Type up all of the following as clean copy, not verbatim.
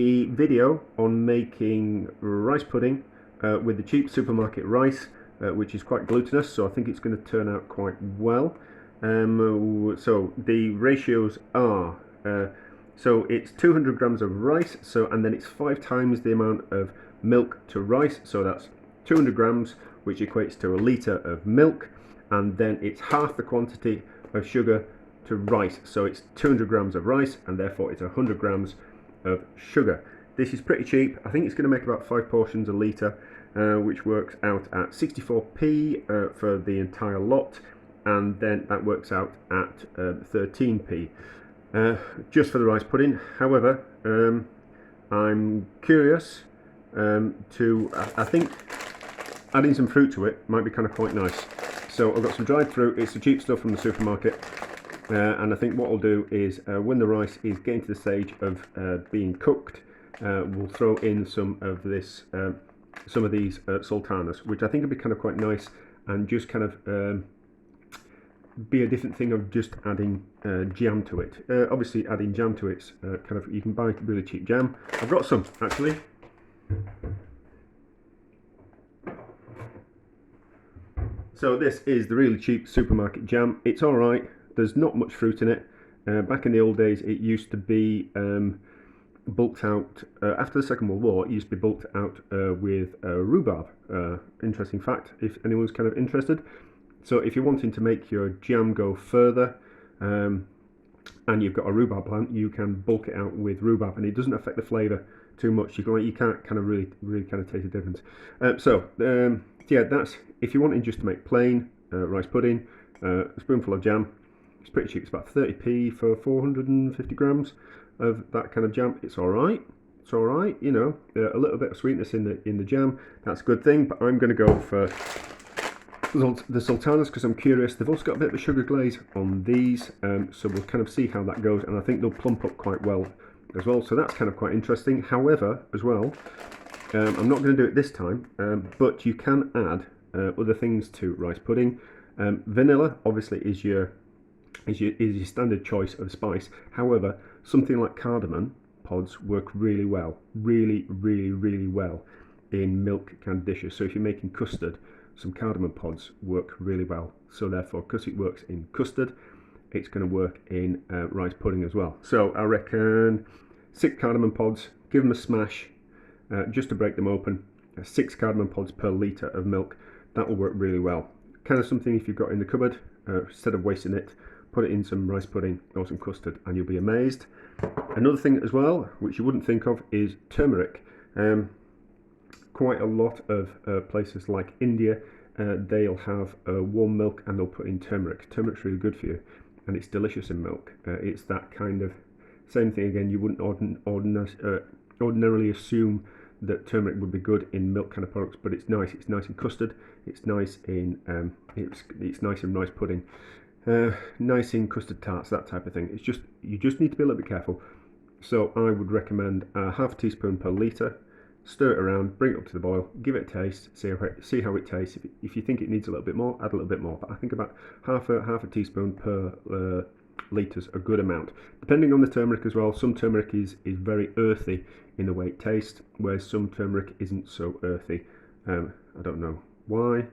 a video on making rice pudding with the cheap supermarket rice, which is quite glutinous, so I think it's going to turn out quite well. So the ratios are, so it's 200 grams of rice, and then it's 5 times the amount of milk to rice, so that's 200 grams, which equates to a litre of milk, and then it's half the quantity of sugar to rice, so it's 200 grams of rice, and therefore it's 100 grams of sugar. This is pretty cheap. I think it's going to make about 5 portions a litre, which works out at 64p for the entire lot, and then that works out at 13p just for the rice pudding. However, I'm curious I think adding some fruit to it might be kind of quite nice. So I've got some dried fruit. It's the cheap stuff from the supermarket. And I think what I'll do is when the rice is getting to the stage of being cooked, we'll throw in some of these sultanas, which I think would be kind of quite nice, and just kind of be a different thing of just adding jam to it. Obviously adding jam to it's kind of, you can buy really cheap jam. I've got some actually. So this is the really cheap supermarket jam. It's alright. There's not much fruit in it. Back in the old days, it used to be bulked out, after the Second World War, it used to be bulked out with rhubarb. Interesting fact, if anyone's kind of interested. So if you're wanting to make your jam go further, and you've got a rhubarb plant, you can bulk it out with rhubarb, and it doesn't affect the flavour too much. You can't kind of really kind of taste the difference. Yeah, that's, if you're wanting just to make plain rice pudding, a spoonful of jam. It's pretty cheap. It's about 30p for 450 grams of that kind of jam. It's all right. It's all right. You know, a little bit of sweetness in the jam. That's a good thing. But I'm going to go for the sultanas because I'm curious. They've also got a bit of a sugar glaze on these, so we'll kind of see how that goes. And I think they'll plump up quite well as well. So that's kind of quite interesting. However, as well, I'm not going to do it this time, but you can add other things to rice pudding. Vanilla obviously is your standard choice of spice. However, something like cardamom pods work really well, really well in milk kind of dishes. So if you're making custard, some cardamom pods work really well. So therefore, because it works in custard, it's going to work in rice pudding as well. So I reckon 6 cardamom pods, give them a smash just to break them open. 6 cardamom pods per litre of milk. That will work really well. Kind of something if you've got in the cupboard, instead of wasting it, put it in some rice pudding or some custard and you'll be amazed. Another thing as well, which you wouldn't think of, is turmeric. Quite a lot of places like India, they'll have warm milk and they'll put in turmeric. Turmeric's really good for you and it's delicious in milk. It's that kind of same thing again. You wouldn't ordinarily assume that turmeric would be good in milk kind of products, but it's nice. It's nice in custard. It's nice in it's nice in rice pudding. Nice in custard tarts, that type of thing. It's just, you just need to be a little bit careful. So I would recommend half a teaspoon per litre. Stir it around, bring it up to the boil, give it a taste, see how it tastes. If you think it needs a little bit more, add a little bit more. But I think about half a teaspoon per litres, a good amount. Depending on the turmeric as well. Some turmeric is very earthy in the way it tastes, whereas some turmeric isn't so earthy. I don't know why.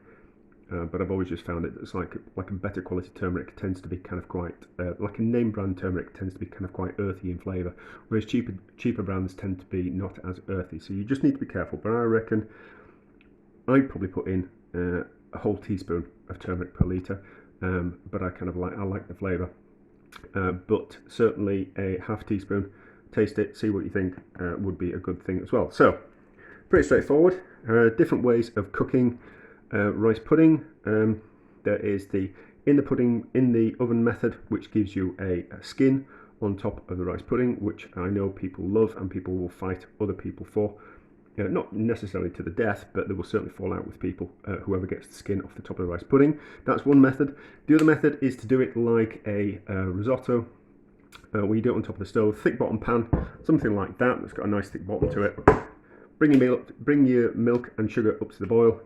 But I've always just found it that's like a better quality turmeric tends to be kind of quite like a name brand turmeric tends to be kind of quite earthy in flavour, whereas cheaper brands tend to be not as earthy. So you just need to be careful. But I reckon I'd probably put in a whole teaspoon of turmeric per litre. But I like the flavour. But certainly a half teaspoon. Taste it, see what you think. Would be a good thing as well. So pretty straightforward. Different ways of cooking rice pudding. There is the in the oven method, which gives you a skin on top of the rice pudding, which I know people love and people will fight other people for. Not necessarily to the death, but they will certainly fall out with people, whoever gets the skin off the top of the rice pudding. That's one method. The other method is to do it like a risotto, where you do it on top of the stove, thick bottom pan, something like that, that's got a nice thick bottom to it. Bring your milk and sugar up to the boil,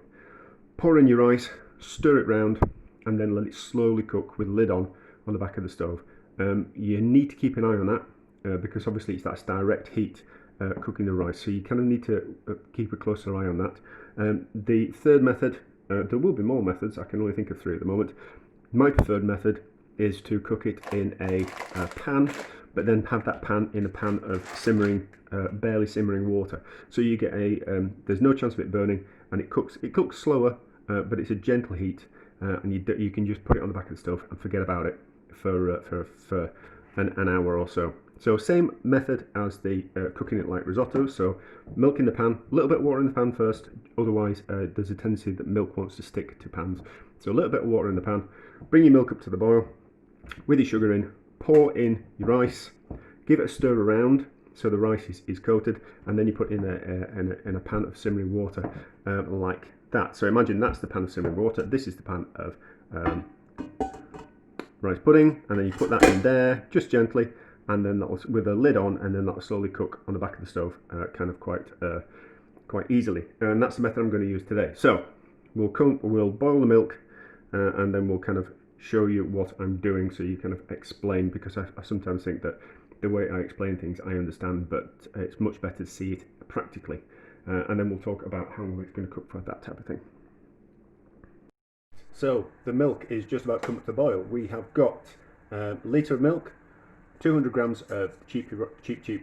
pour in your rice, stir it round, and then let it slowly cook with the lid on the back of the stove. You need to keep an eye on that, because obviously it's that direct heat cooking the rice, so you kind of need to keep a closer eye on that. The third method, there will be more methods, I can only think of 3 at the moment. My preferred method is to cook it in a pan, but then have that pan in a pan of simmering, barely simmering water. So you get there's no chance of it burning, and it cooks slower, but it's a gentle heat, and you can just put it on the back of the stove and forget about it for an hour or so. So same method as the cooking it like risotto. So milk in the pan, a little bit of water in the pan first, otherwise there's a tendency that milk wants to stick to pans. So a little bit of water in the pan, bring your milk up to the boil, with your sugar in, pour in your rice, give it a stir around so the rice is coated, and then you put in a pan of simmering water like that. So imagine that's the pan of simmering water, this is the pan of rice pudding, and then you put that in there just gently, and then that'll, with a lid on, and then that'll slowly cook on the back of the stove kind of quite easily. And that's the method I'm going to use today. So we'll boil the milk, and then we'll kind of show you what I'm doing, so you kind of explain, because I sometimes think that the way I explain things I understand, but it's much better to see it practically, and then we'll talk about how it's going to cook for that type of thing. So the milk is just about to come to the boil. We have got a litre of milk, 200 grams of cheap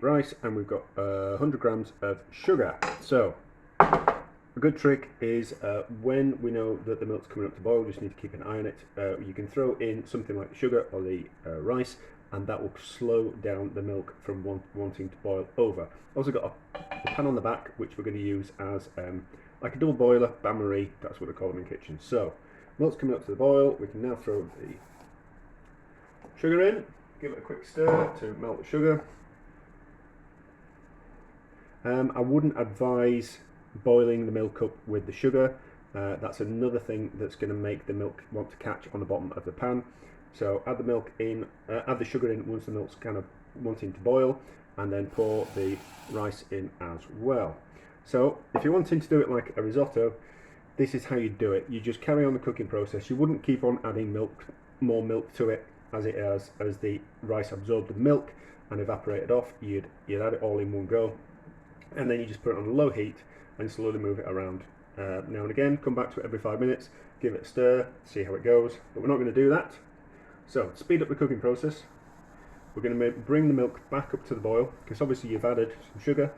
rice, and we've got 100 grams of sugar. So a good trick is when we know that the milk's coming up to boil, just need to keep an eye on it. You can throw in something like the sugar or the rice, and that will slow down the milk from wanting to boil over. Also got a pan on the back, which we're going to use as like a double boiler, bain-marie, that's what they call them in kitchens. So milk's coming up to the boil, we can now throw the sugar in, give it a quick stir to melt the sugar. I wouldn't advise boiling the milk up with the sugar. That's another thing that's going to make the milk want to catch on the bottom of the pan. So add the milk in, add the sugar in once the milk's kind of wanting to boil, and then pour the rice in as well. So if you're wanting to do it like a risotto, this is how you do it. You just carry on the cooking process. You wouldn't keep on adding more milk to it as the rice absorbed the milk and evaporated off. You'd add it all in one go, and then you just put it on a low heat and slowly move it around. Now and again, come back to it every 5 minutes, give it a stir, see how it goes. But we're not going to do that. So to speed up the cooking process, we're going to bring the milk back up to the boil, because obviously you've added some sugar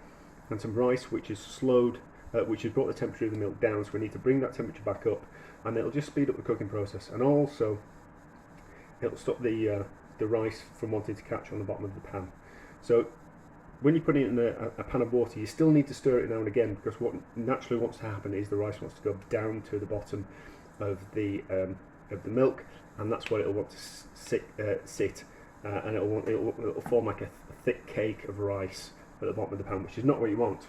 and some rice, which is slowed, which has brought the temperature of the milk down. So we need to bring that temperature back up, and it'll just speed up the cooking process, and also it'll stop the rice from wanting to catch on the bottom of the pan. So when you put it in a pan of water, you still need to stir it now and again, because what naturally wants to happen is the rice wants to go down to the bottom of the milk, and that's where it'll want to sit, and it'll form like a thick cake of rice at the bottom of the pan, which is not what you want.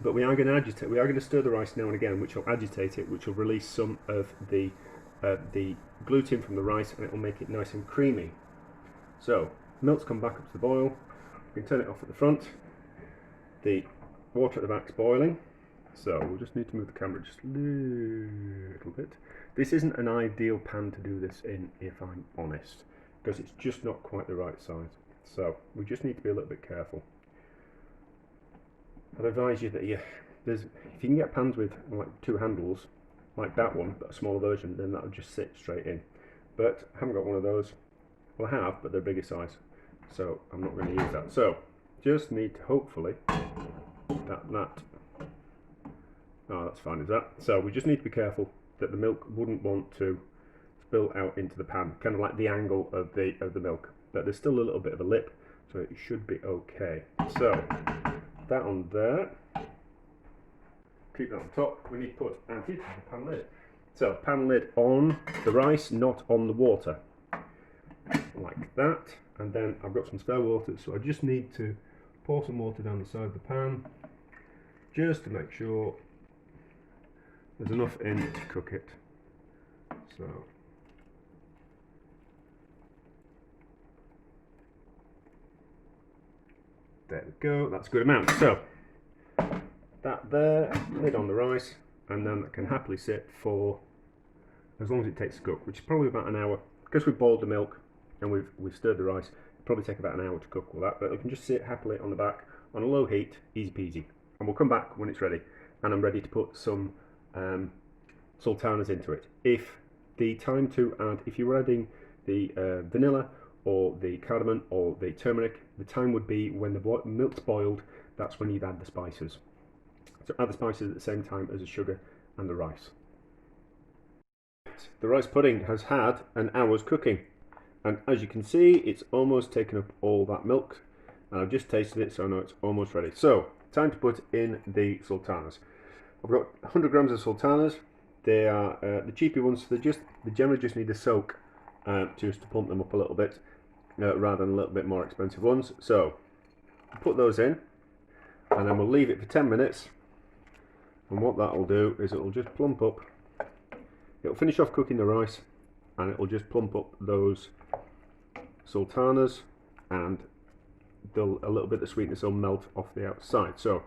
But we are going to agitate. We are going to stir the rice now and again, which will agitate it, which will release some of the gluten from the rice, and it will make it nice and creamy. So milk's come back up to the boil. We can turn it off at the front. The water at the back's boiling, so we'll just need to move the camera just a little bit. This isn't an ideal pan to do this in, if I'm honest, because it's just not quite the right size. So we just need to be a little bit careful. I'd advise you that if you can get pans with like 2 handles, like that one, but a smaller version, then that'll just sit straight in. But I haven't got one of those. Well, I have, but they're bigger size, so I'm not going to use that. So just need to hopefully that's fine as that. So we just need to be careful that the milk wouldn't want to spill out into the pan, kind of like the angle of the milk. But there's still a little bit of a lip, so it should be okay. So that on there. Keep that on top. We need to put the pan lid. So pan lid on the rice, not on the water, like that. And then I've got some spare water, so I just need to pour some water down the side of the pan, just to make sure there's enough in to cook it. So there we go, that's a good amount. So that there, lid on the rice, and then that can happily sit for as long as it takes to cook, which is probably about an hour. Because we've boiled the milk and we've stirred the rice, Probably take about an hour to cook all that, but it can just sit happily on the back on a low heat, easy peasy. And we'll come back when it's ready, and I'm ready to put some sultanas into it. If you were adding the vanilla or the cardamom or the turmeric, the time would be when the milk's boiled. That's when you'd add the spices. So add the spices at the same time as the sugar and the rice. The rice pudding has had an hour's cooking, and as you can see, it's almost taken up all that milk, and I've just tasted it, so I know it's almost ready. So time to put in the sultanas. I've got 100 grams of sultanas. They are the cheapy ones. They generally just need a soak just to plump them up a little bit, rather than a little bit more expensive ones. So put those in, and then we'll leave it for 10 minutes. And what that will do is it will just plump up. It'll finish off cooking the rice, and it will just plump up those sultanas, and a little bit of sweetness will melt off the outside. So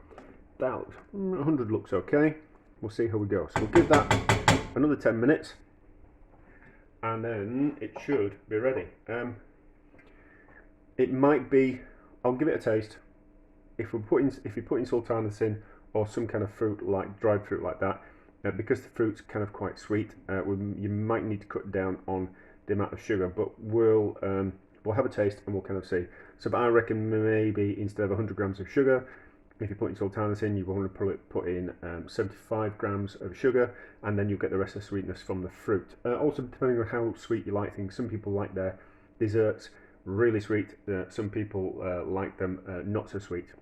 that 100 looks okay. We'll see how we go. So we'll give that another 10 minutes, and then it should be ready. It might be. I'll give it a taste. If you're putting sultanas in, or some kind of fruit like dried fruit like that, because the fruit's kind of quite sweet, you might need to cut down on the amount of sugar. But we'll have a taste and we'll kind of see. So, but I reckon maybe instead of 100 grams of sugar, if you're putting sultanas in, you want to probably put in 75 grams of sugar, and then you'll get the rest of the sweetness from the fruit. Also, depending on how sweet you like things, some people like their desserts really sweet. Some people like them not so sweet.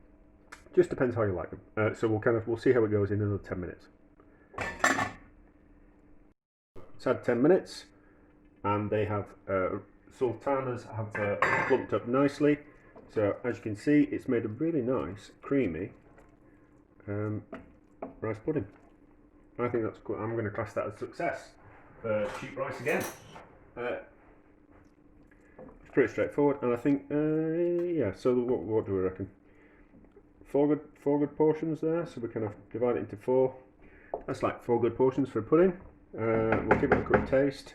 Just depends how you like them. So we'll see how it goes in another 10 minutes. It's had 10 minutes, and they have sultanas have plumped up nicely. So as you can see, it's made a really nice, creamy rice pudding. I think that's good. I'm going to class that as a success. Cheap rice again. It's pretty straightforward, and I think yeah. So what do we reckon? Four good portions there. So we kind of divide it into four. That's like 4 good portions for a pudding. We'll give it a quick taste,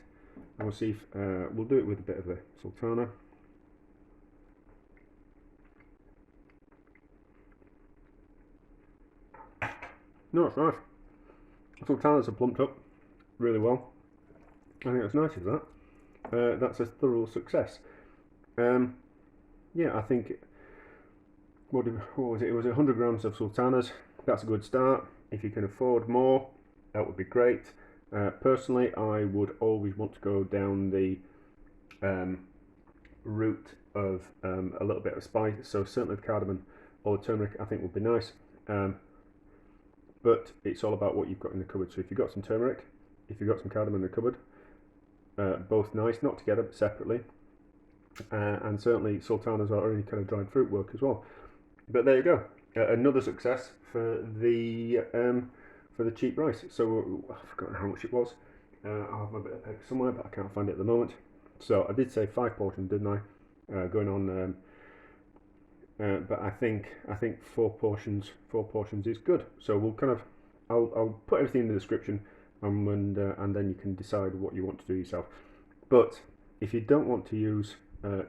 and we'll see if we'll do it with a bit of the sultana. No, it's nice. Sultanas are plumped up really well. I think that's nice, is that? That's a thorough success. Yeah, I think what was it? It was 100 grams of sultanas. That's a good start. If you can afford more, that would be great. Personally, I would always want to go down the route of a little bit of spice. So certainly the cardamom or the turmeric, I think, would be nice. But it's all about what you've got in the cupboard. So if you've got some turmeric, if you've got some cardamom in the cupboard, both nice, not together but separately. And certainly sultanas are any kind of dried fruit work as well. But there you go, another success for the cheap rice. So I've forgotten how much it was. I'll have my bit of paper somewhere, but I can't find it at the moment. So I did say 5 portions, didn't I? Going on. But I think 4 portions is good. So we'll kind of I'll put everything in the description, and then you can decide what you want to do yourself. But if you don't want to use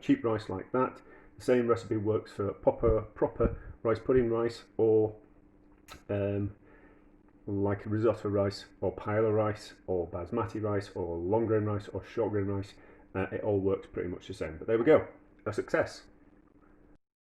cheap rice like that, the same recipe works for proper rice pudding rice, or like risotto rice, or paella rice, or basmati rice, or long grain rice, or short grain rice. It all works pretty much the same. But there we go, a success.